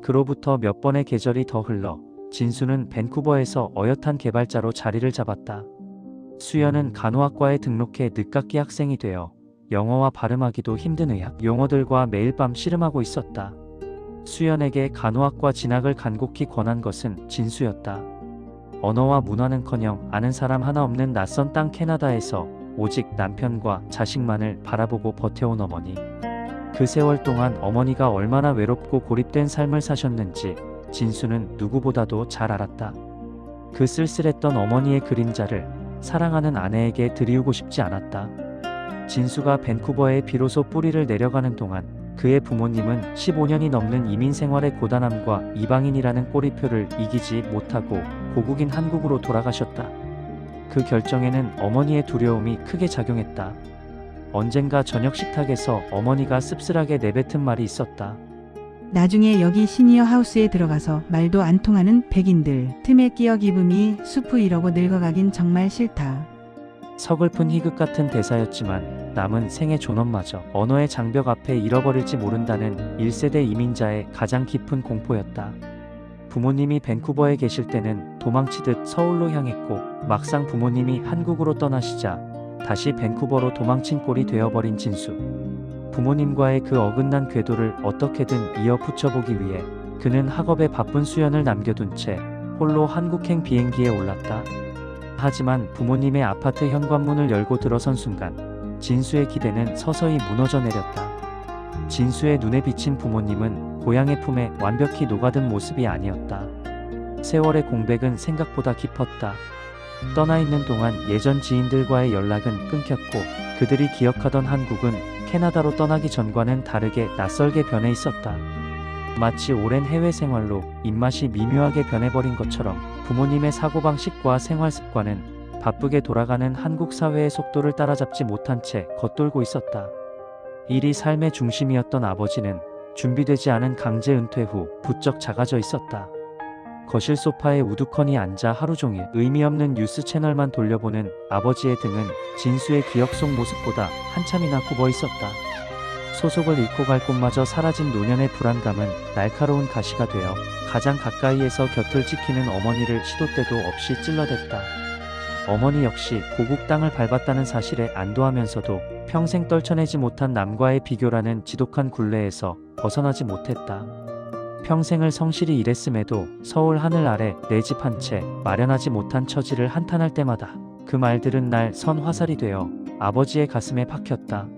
그로부터 몇 번의 계절이 더 흘러 진수는 밴쿠버에서 어엿한 개발자로 자리를 잡았다. 수연은 간호학과에 등록해 늦깎이 학생이 되어 영어와 발음하기도 힘든 의학 용어들과 매일 밤 씨름하고 있었다. 수연에게 간호학과 진학을 간곡히 권한 것은 진수였다. 언어와 문화는커녕 아는 사람 하나 없는 낯선 땅 캐나다에서 오직 남편과 자식만을 바라보고 버텨온 어머니. 그 세월 동안 어머니가 얼마나 외롭고 고립된 삶을 사셨는지 진수는 누구보다도 잘 알았다. 그 쓸쓸했던 어머니의 그림자를 사랑하는 아내에게 드리우고 싶지 않았다. 진수가 밴쿠버에 비로소 뿌리를 내려가는 동안 그의 부모님은 15년이 넘는 이민 생활의 고단함과 이방인이라는 꼬리표를 이기지 못하고 고국인 한국으로 돌아가셨다. 그 결정에는 어머니의 두려움이 크게 작용했다. 언젠가 저녁 식탁에서 어머니가 씁쓸하게 내뱉은 말이 있었다. 나중에 여기 시니어 하우스에 들어가서 말도 안 통하는 백인들 틈에 끼어 기분이 수프 이러고 늙어가긴 정말 싫다. 서글픈 희극 같은 대사였지만 남은 생애 존엄마저 언어의 장벽 앞에 잃어버릴지 모른다는 1세대 이민자의 가장 깊은 공포였다. 부모님이 밴쿠버에 계실 때는 도망치듯 서울로 향했고 막상 부모님이 한국으로 떠나시자 다시 밴쿠버로 도망친 꼴이 되어버린 진수. 부모님과의 그 어긋난 궤도를 어떻게든 이어 붙여보기 위해 그는 학업에 바쁜 수연을 남겨둔 채 홀로 한국행 비행기에 올랐다. 하지만 부모님의 아파트 현관문을 열고 들어선 순간 진수의 기대는 서서히 무너져 내렸다. 진수의 눈에 비친 부모님은 고향의 품에 완벽히 녹아든 모습이 아니었다. 세월의 공백은 생각보다 깊었다. 떠나 있는 동안 예전 지인들과의 연락은 끊겼고 그들이 기억하던 한국은 캐나다로 떠나기 전과는 다르게 낯설게 변해 있었다. 마치 오랜 해외 생활로 입맛이 미묘하게 변해버린 것처럼 부모님의 사고방식과 생활습관은 바쁘게 돌아가는 한국 사회의 속도를 따라잡지 못한 채 겉돌고 있었다. 일이 삶의 중심이었던 아버지는 준비되지 않은 강제 은퇴 후 부쩍 작아져 있었다. 거실 소파에 우두커니 앉아 하루 종일 의미 없는 뉴스 채널만 돌려보는 아버지의 등은 진수의 기억 속 모습보다 한참이나 굽어 있었다. 소속을 잃고 갈 곳마저 사라진 노년의 불안감은 날카로운 가시가 되어 가장 가까이에서 곁을 지키는 어머니를 시도 때도 없이 찔러댔다. 어머니 역시 고국 땅을 밟았다는 사실에 안도하면서도 평생 떨쳐내지 못한 남과의 비교라는 지독한 굴레에서 벗어나지 못했다. 평생을 성실히 일했음에도 서울 하늘 아래 내 집 한 채 마련하지 못한 처지를 한탄할 때마다 그 말들은 날 선 화살이 되어 아버지의 가슴에 박혔다.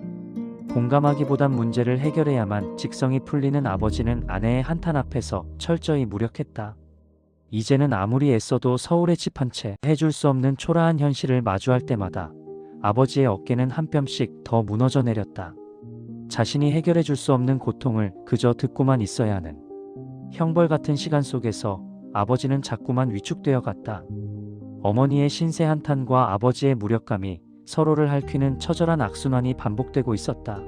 공감하기보단 문제를 해결해야만 직성이 풀리는 아버지는 아내의 한탄 앞에서 철저히 무력했다. 이제는 아무리 애써도 서울의 집 한 채 해줄 수 없는 초라한 현실을 마주할 때마다 아버지의 어깨는 한 뼘씩 더 무너져 내렸다. 자신이 해결해 줄 수 없는 고통을 그저 듣고만 있어야 하는 형벌 같은 시간 속에서 아버지는 자꾸만 위축되어 갔다. 어머니의 신세 한탄과 아버지의 무력감이 서로를 핥히는 처절한 악순환이 반복되고 있었다.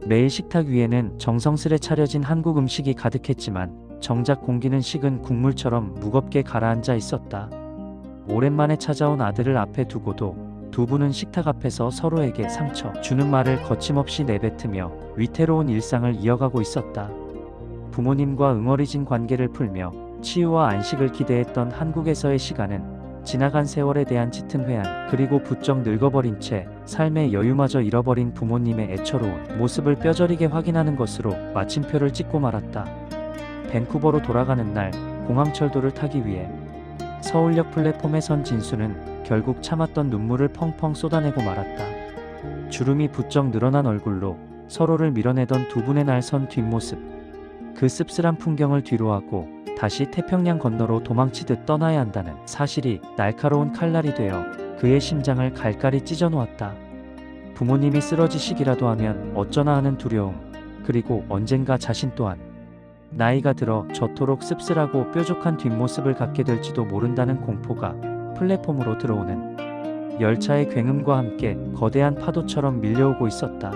매일 식탁 위에는 정성스레 차려진 한국 음식이 가득했지만 정작 공기는 식은 국물처럼 무겁게 가라앉아 있었다. 오랜만에 찾아온 아들을 앞에 두고도 두 분은 식탁 앞에서 서로에게 상처 주는 말을 거침없이 내뱉으며 위태로운 일상을 이어가고 있었다. 부모님과 응어리진 관계를 풀며 치유와 안식을 기대했던 한국에서의 시간은 지나간 세월에 대한 짙은 회한, 그리고 부쩍 늙어버린 채 삶의 여유마저 잃어버린 부모님의 애처로운 모습을 뼈저리게 확인하는 것으로 마침표를 찍고 말았다. 밴쿠버로 돌아가는 날 공항철도를 타기 위해 서울역 플랫폼에 선 진수는 결국 참았던 눈물을 펑펑 쏟아내고 말았다. 주름이 부쩍 늘어난 얼굴로 서로를 밀어내던 두 분의 날선 뒷모습, 그 씁쓸한 풍경을 뒤로하고 다시 태평양 건너로 도망치듯 떠나야 한다는 사실이 날카로운 칼날이 되어 그의 심장을 갈갈이 찢어놓았다. 부모님이 쓰러지시기라도 하면 어쩌나 하는 두려움, 그리고 언젠가 자신 또한 나이가 들어 저토록 씁쓸하고 뾰족한 뒷모습을 갖게 될지도 모른다는 공포가 플랫폼으로 들어오는 열차의 굉음과 함께 거대한 파도처럼 밀려오고 있었다.